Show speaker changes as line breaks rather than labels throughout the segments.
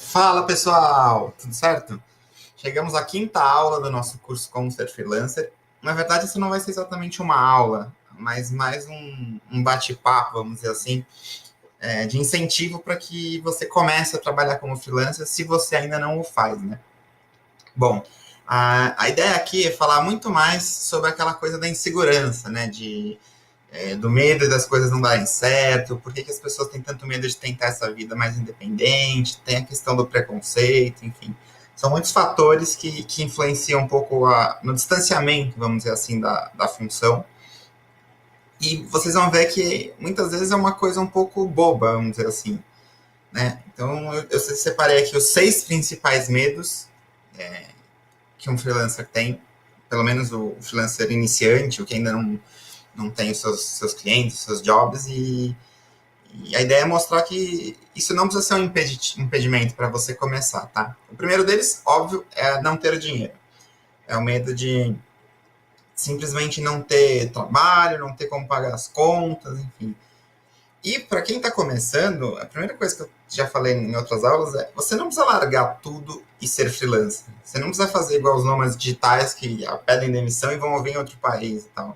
Fala pessoal, tudo certo? Chegamos à quinta aula do nosso curso Como Ser Freelancer. Na verdade, isso não vai ser exatamente uma aula, mas mais um bate-papo, vamos dizer assim, de incentivo para que você comece a trabalhar como freelancer se você ainda não o faz, né? Bom, a ideia aqui é falar muito mais sobre aquela coisa da insegurança, né? Do medo das coisas não darem certo, por que, que as pessoas têm tanto medo de tentar essa vida mais independente, tem a questão do preconceito, enfim. São muitos fatores que influenciam um pouco no distanciamento, vamos dizer assim, da função. E vocês vão ver que muitas vezes é uma coisa um pouco boba, vamos dizer assim. Né? Então, eu separei aqui os 6 principais medos que um freelancer tem, pelo menos o freelancer iniciante, o que ainda não tem os seus clientes, os seus jobs, e a ideia é mostrar que isso não precisa ser um impedimento para você começar, tá? O primeiro deles, óbvio, é não ter dinheiro. É o medo de simplesmente não ter trabalho, não ter como pagar as contas, enfim. E para quem está começando, a primeira coisa que eu já falei em outras aulas é você não precisa largar tudo e ser freelancer. Você não precisa fazer igual os nômades digitais que pedem demissão e vão vir em outro país e tal.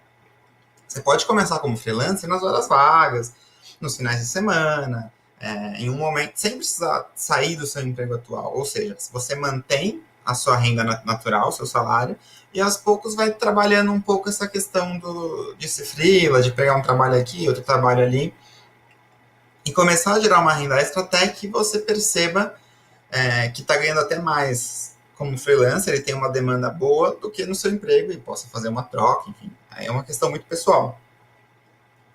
Você pode começar como freelancer nas horas vagas, nos finais de semana, em um momento, sem precisar sair do seu emprego atual. Ou seja, se você mantém a sua renda natural, o seu salário, e aos poucos vai trabalhando um pouco essa questão de ser freela, de pegar um trabalho aqui, outro trabalho ali, e começar a gerar uma renda extra até que você perceba que está ganhando até mais como freelancer, ele tem uma demanda boa do que no seu emprego e possa fazer uma troca, enfim. Aí é uma questão muito pessoal.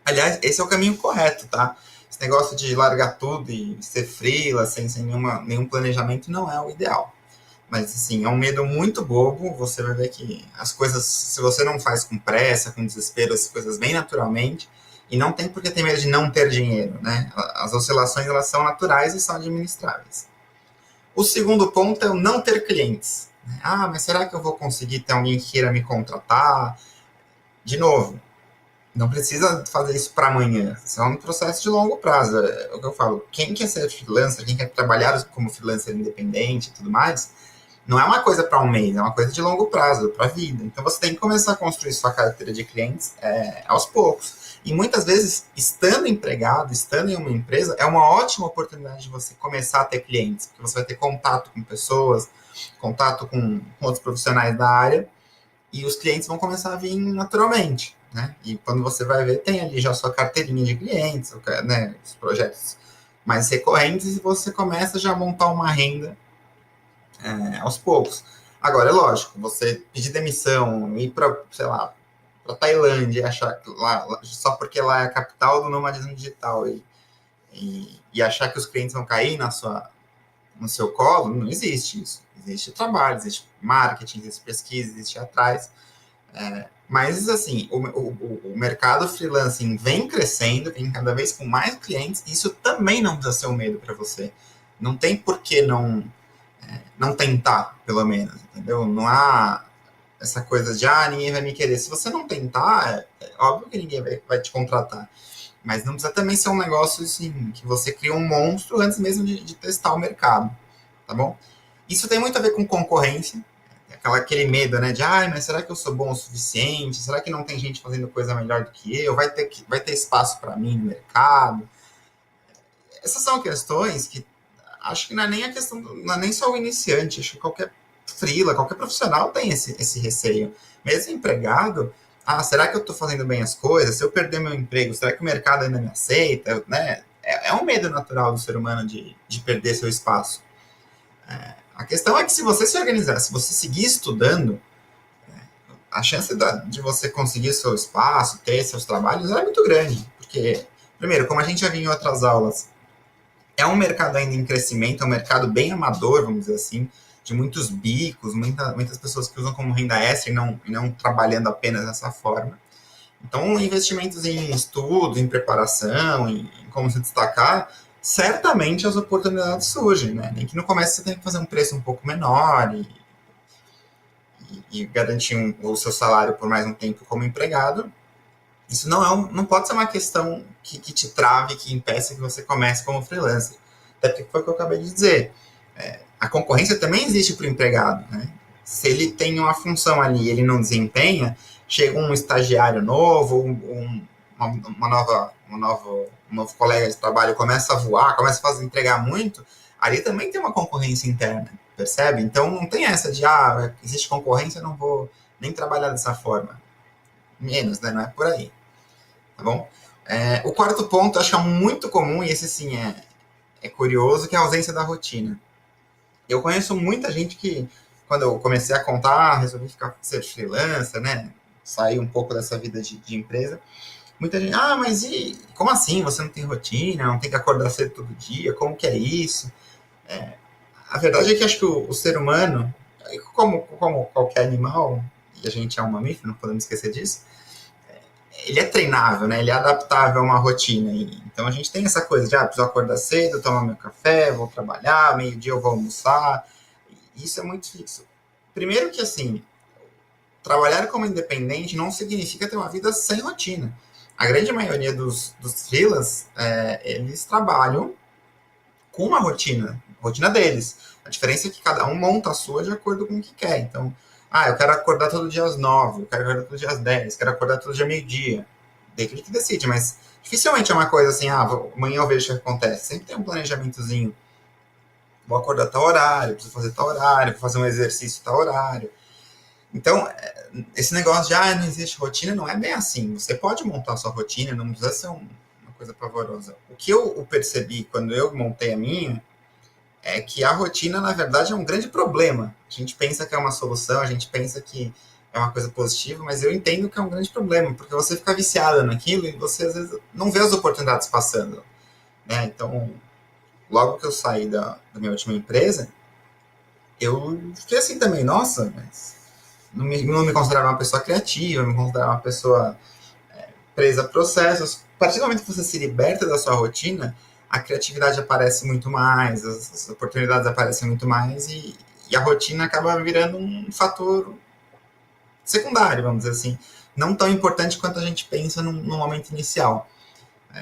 Aliás, esse é o caminho correto, tá? Esse negócio de largar tudo e ser freela, sem nenhum planejamento, não é o ideal. Mas, assim, é um medo muito bobo. Você vai ver que as coisas, se você não faz com pressa, com desespero, as coisas bem naturalmente, e não tem por que ter medo de não ter dinheiro, né? As oscilações, elas são naturais e são administráveis. O segundo ponto é o não ter clientes. Ah, mas será que eu vou conseguir ter alguém que queira me contratar? De novo, não precisa fazer isso para amanhã. Isso é um processo de longo prazo. É o que eu falo. Quem quer ser freelancer, quem quer trabalhar como freelancer independente e tudo mais, não é uma coisa para um mês, é uma coisa de longo prazo, para a vida. Então você tem que começar a construir sua carteira de clientes aos poucos. E muitas vezes, estando empregado, estando em uma empresa, é uma ótima oportunidade de você começar a ter clientes, porque você vai ter contato com pessoas, contato com outros profissionais da área, e os clientes vão começar a vir naturalmente, né? E quando você vai ver, tem ali já a sua carteirinha de clientes, né? Os projetos mais recorrentes, e você começa já a montar uma renda aos poucos. Agora, é lógico, você pedir demissão, ir para, sei lá, para Tailândia e achar que lá, só porque lá é a capital do nomadismo digital e achar que os clientes vão cair no seu colo, não existe isso. Existe trabalho, existe marketing, existe pesquisa, existe atrás. Mas, assim, o mercado freelancing vem crescendo, vem cada vez com mais clientes, e isso também não precisa ser um medo para você. Não tem por que não tentar, pelo menos, entendeu? Não há essa coisa de, ninguém vai me querer. Se você não tentar, é óbvio que ninguém vai te contratar. Mas não precisa também ser um negócio, assim, que você cria um monstro antes mesmo de testar o mercado, tá bom? Isso tem muito a ver com concorrência, aquele medo, né, de, mas será que eu sou bom o suficiente? Será que não tem gente fazendo coisa melhor do que eu? Vai ter espaço para mim no mercado? Essas são questões que acho que não é nem a questão, não é nem só o iniciante, acho que qualquer freela, qualquer profissional tem esse receio. Mesmo empregado, será que eu estou fazendo bem as coisas? Se eu perder meu emprego, será que o mercado ainda me aceita? Né? É um medo natural do ser humano de perder seu espaço. A questão é que se você se organizar, se você seguir estudando, a chance de você conseguir seu espaço, ter seus trabalhos, é muito grande. Porque, primeiro, como a gente já viu em outras aulas, é um mercado ainda em crescimento, é um mercado bem amador, vamos dizer assim, de muitos bicos, muitas pessoas que usam como renda extra e não trabalhando apenas dessa forma. Então, investimentos em estudo, em preparação, em como se destacar, certamente as oportunidades surgem, né? Nem que no começo você tenha que fazer um preço um pouco menor e garantir o seu salário por mais um tempo como empregado. Isso não pode ser uma questão que te trave, que impeça que você comece como freelancer. Até porque foi o que eu acabei de dizer. A concorrência também existe para o empregado, né? Se ele tem uma função ali e ele não desempenha, chega um estagiário novo, um novo colega de trabalho começa a voar, começa a fazer entregar muito, ali também tem uma concorrência interna, percebe? Então não tem essa de, existe concorrência, eu não vou nem trabalhar dessa forma. Menos, né? Não é por aí, tá bom? O quarto ponto, acho que é muito comum, e esse sim é curioso, que é a ausência da rotina. Eu conheço muita gente que, quando eu comecei a contar, resolvi ser freelancer, né? Sair um pouco dessa vida de empresa. Muita gente, mas como assim? Você não tem rotina, não tem que acordar cedo todo dia? Como que é isso? A verdade é que acho que o ser humano, como qualquer animal, e a gente é um mamífero, não podemos esquecer disso, ele é treinável, né? Ele é adaptável a uma rotina. Então a gente tem essa coisa de, preciso acordar cedo, tomar meu café, vou trabalhar, meio-dia eu vou almoçar. Isso é muito fixo. Primeiro que, assim, trabalhar como independente não significa ter uma vida sem rotina. A grande maioria dos freelas, eles trabalham com uma rotina deles. A diferença é que cada um monta a sua de acordo com o que quer. Então, eu quero acordar todo dia às 9, eu quero acordar todo dia às 10, quero acordar todo dia meio-dia. Daí que decide, mas dificilmente é uma coisa assim, amanhã eu vejo o que acontece. Sempre tem um planejamentozinho. Vou acordar tal horário, preciso fazer tal horário, vou fazer um exercício tal horário. Então, esse negócio de não existe rotina, não é bem assim. Você pode montar a sua rotina, não precisa ser uma coisa pavorosa. O que eu percebi quando eu montei a minha é que a rotina, na verdade, é um grande problema. A gente pensa que é uma solução, a gente pensa que é uma coisa positiva, mas eu entendo que é um grande problema, porque você fica viciada naquilo e você, às vezes, não vê as oportunidades passando. Né? Então, logo que eu saí da minha última empresa, eu fiquei assim também, nossa, mas não me considerava uma pessoa criativa, não me considerava uma pessoa presa a processos. A partir do momento que você se liberta da sua rotina, a criatividade aparece muito mais, as oportunidades aparecem muito mais e a rotina acaba virando um fator secundário, vamos dizer assim. Não tão importante quanto a gente pensa no momento inicial.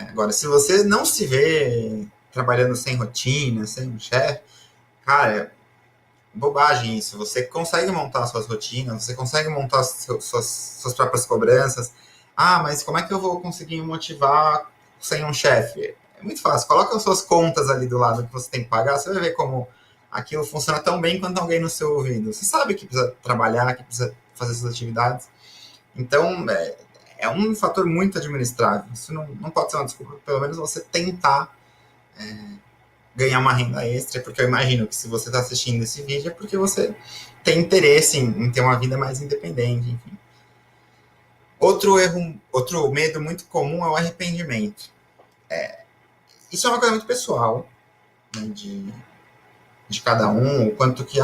Agora, se você não se vê trabalhando sem rotina, sem um chefe, cara, bobagem isso. Você consegue montar suas rotinas, você consegue montar suas próprias cobranças. Mas como é que eu vou conseguir me motivar sem um chefe? É muito fácil. Coloca as suas contas ali do lado que você tem que pagar, você vai ver como aquilo funciona tão bem quanto alguém no seu ouvido. Você sabe que precisa trabalhar, que precisa fazer suas atividades. Então, é um fator muito administrável. Isso não pode ser uma desculpa, pelo menos você tentar ganhar uma renda extra, porque eu imagino que se você está assistindo esse vídeo é porque você tem interesse em ter uma vida mais independente, enfim. Outro medo muito comum é o arrependimento. Isso é uma coisa muito pessoal, né, de cada um, o quanto que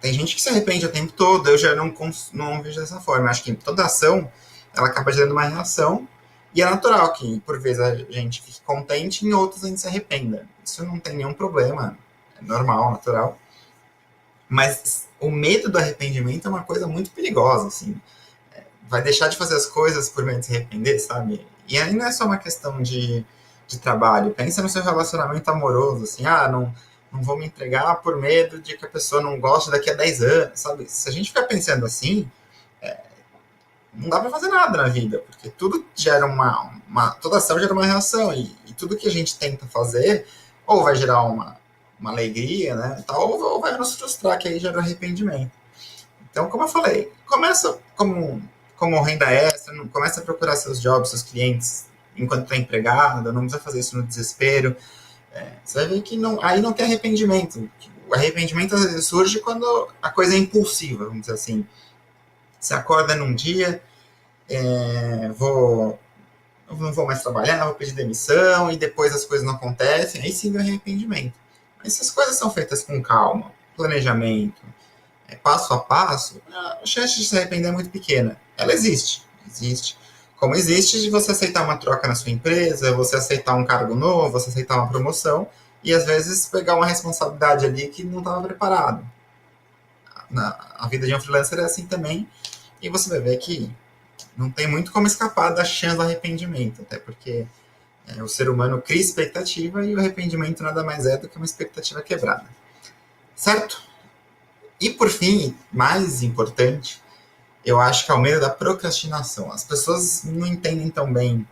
tem gente que se arrepende o tempo todo, eu já não vejo dessa forma. Eu acho que toda ação ela acaba gerando uma reação e é natural que, por vezes, a gente fique contente e em outros a gente se arrependa. Isso não tem nenhum problema, é normal, natural. Mas o medo do arrependimento é uma coisa muito perigosa, assim. Vai deixar de fazer as coisas por medo de se arrepender, sabe? E aí não é só uma questão de trabalho. Pensa no seu relacionamento amoroso, assim, não vou me entregar por medo de que a pessoa não goste daqui a 10 anos, sabe? Se a gente ficar pensando assim, não dá para fazer nada na vida, porque tudo gera toda ação gera uma reação, e tudo que a gente tenta fazer, ou vai gerar uma alegria, né, tal, ou vai nos frustrar, que aí gera arrependimento. Então, como eu falei, começa como renda extra, começa a procurar seus jobs, seus clientes, enquanto está empregado, não precisa fazer isso no desespero. Você vai ver que aí não tem arrependimento. O arrependimento às vezes surge quando a coisa é impulsiva, vamos dizer assim. Você acorda num dia, não vou mais trabalhar, vou pedir demissão, e depois as coisas não acontecem, aí sim vem o arrependimento. Mas se as coisas são feitas com calma, planejamento, passo a passo, a chance de se arrepender é muito pequena. Ela existe. Como existe de você aceitar uma troca na sua empresa, você aceitar um cargo novo, você aceitar uma promoção, e às vezes pegar uma responsabilidade ali que não estava preparado. A vida de um freelancer é assim também, e você vai ver que não tem muito como escapar da chance do arrependimento, até porque o ser humano cria expectativa e o arrependimento nada mais é do que uma expectativa quebrada. certo? E por fim, mais importante, eu acho que é o medo da procrastinação. As pessoas não entendem tão bem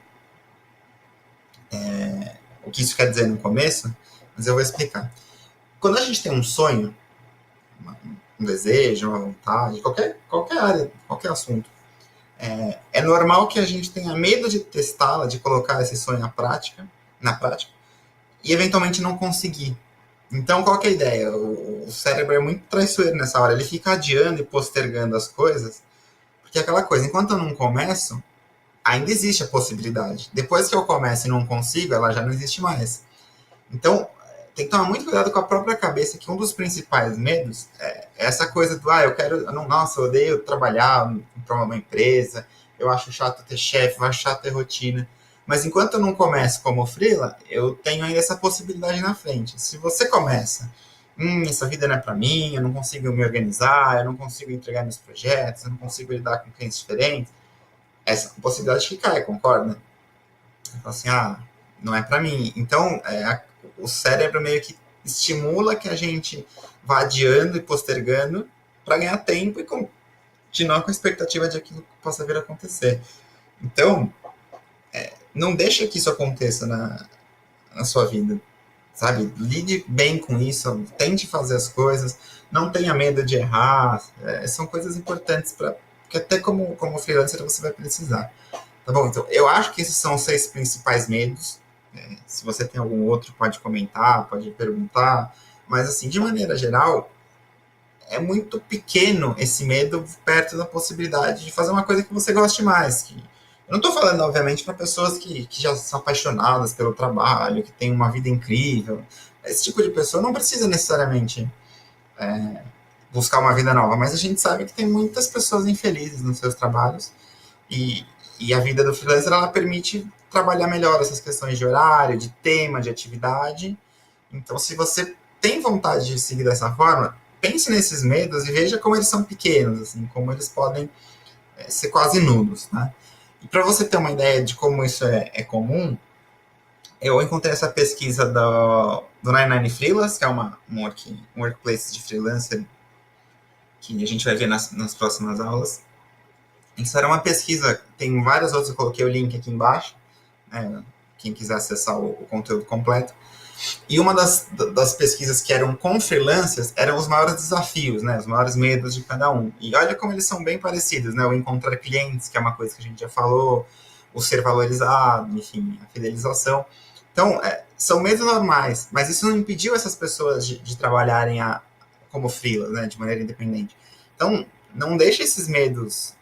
o que isso quer dizer no começo, mas eu vou explicar. Quando a gente tem um sonho, um desejo, uma vontade, qualquer área, qualquer assunto, é normal que a gente tenha medo de testá-la, de colocar esse sonho na prática, e eventualmente não conseguir. Então, qual que é a ideia? O cérebro é muito traiçoeiro nessa hora. Ele fica adiando e postergando as coisas, porque é aquela coisa, enquanto eu não começo, ainda existe a possibilidade. Depois que eu começo e não consigo, ela já não existe mais. Então, tem que tomar muito cuidado com a própria cabeça, que um dos principais medos é essa coisa do, eu quero, não, nossa, eu odeio trabalhar para uma empresa, eu acho chato ter chefe, eu acho chato ter rotina. Mas enquanto eu não começo como freela, eu tenho ainda essa possibilidade na frente. Se você começa, essa vida não é para mim, eu não consigo me organizar, eu não consigo entregar meus projetos, eu não consigo lidar com clientes diferentes, essa possibilidade que cai, concorda? Fala assim, não é para mim. Então, o cérebro meio que estimula que a gente vá adiando e postergando para ganhar tempo e continuar com a expectativa de aquilo que possa vir a acontecer. Então, não deixa que isso aconteça na sua vida, sabe? Lide bem com isso, tente fazer as coisas, não tenha medo de errar, são coisas importantes porque até como freelancer você vai precisar. Tá bom? Então, eu acho que esses são os 6 principais medos. Se você tem algum outro, pode comentar, pode perguntar. Mas, assim, de maneira geral, é muito pequeno esse medo perto da possibilidade de fazer uma coisa que você goste mais. Eu não estou falando, obviamente, para pessoas que já são apaixonadas pelo trabalho, que têm uma vida incrível. Esse tipo de pessoa não precisa necessariamente buscar uma vida nova, mas a gente sabe que tem muitas pessoas infelizes nos seus trabalhos e, e a vida do freelancer ela permite trabalhar melhor essas questões de horário, de tema, de atividade. Então, se você tem vontade de seguir dessa forma, pense nesses medos e veja como eles são pequenos, assim, como eles podem ser quase nulos, né? E para você ter uma ideia de como isso é comum, eu encontrei essa pesquisa do 99 Freelance, que é um workplace de freelancer que a gente vai ver nas próximas aulas. Isso era uma pesquisa, tem várias outras, eu coloquei o link aqui embaixo, né, quem quiser acessar o conteúdo completo. E uma das pesquisas que eram com freelancers eram os maiores desafios, né, os maiores medos de cada um. E olha como eles são bem parecidos, né, o encontrar clientes, que é uma coisa que a gente já falou, o ser valorizado, enfim, a fidelização. Então, são medos normais, mas isso não impediu essas pessoas de trabalharem como freelas, né, de maneira independente. Então, não deixe esses medos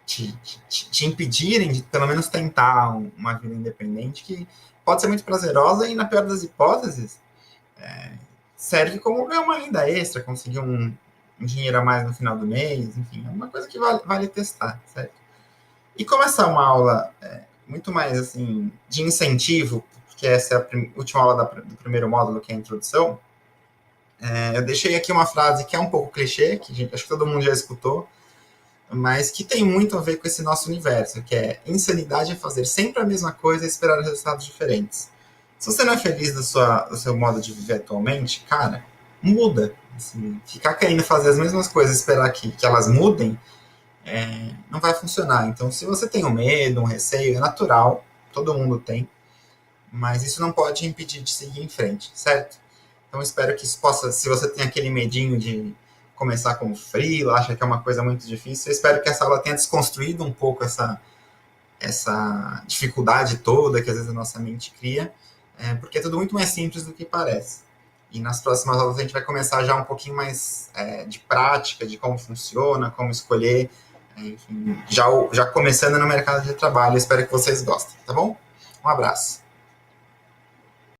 te impedirem de pelo menos tentar uma vida independente que pode ser muito prazerosa e, na pior das hipóteses, serve como ganhar uma renda extra, conseguir um dinheiro a mais no final do mês, enfim, é uma coisa que vale testar, certo? E começar uma aula muito mais assim de incentivo, porque essa é a última aula do primeiro módulo, que é a introdução. Eu deixei aqui uma frase que é um pouco clichê, que acho que todo mundo já escutou, mas que tem muito a ver com esse nosso universo, que é insanidade é fazer sempre a mesma coisa e esperar resultados diferentes. Se você não é feliz do seu modo de viver atualmente, cara, muda. Assim, ficar querendo fazer as mesmas coisas e esperar que elas mudem, não vai funcionar. Então, se você tem um medo, um receio, é natural, todo mundo tem, mas isso não pode impedir de seguir em frente, certo? Então, espero que isso possa, se você tem aquele medinho de começar como freela, acha que é uma coisa muito difícil, eu espero que essa aula tenha desconstruído um pouco essa dificuldade toda que às vezes a nossa mente cria, porque é tudo muito mais simples do que parece. E nas próximas aulas a gente vai começar já um pouquinho mais de prática, de como funciona, como escolher, enfim, já começando no mercado de trabalho. Espero que vocês gostem, tá bom? Um abraço.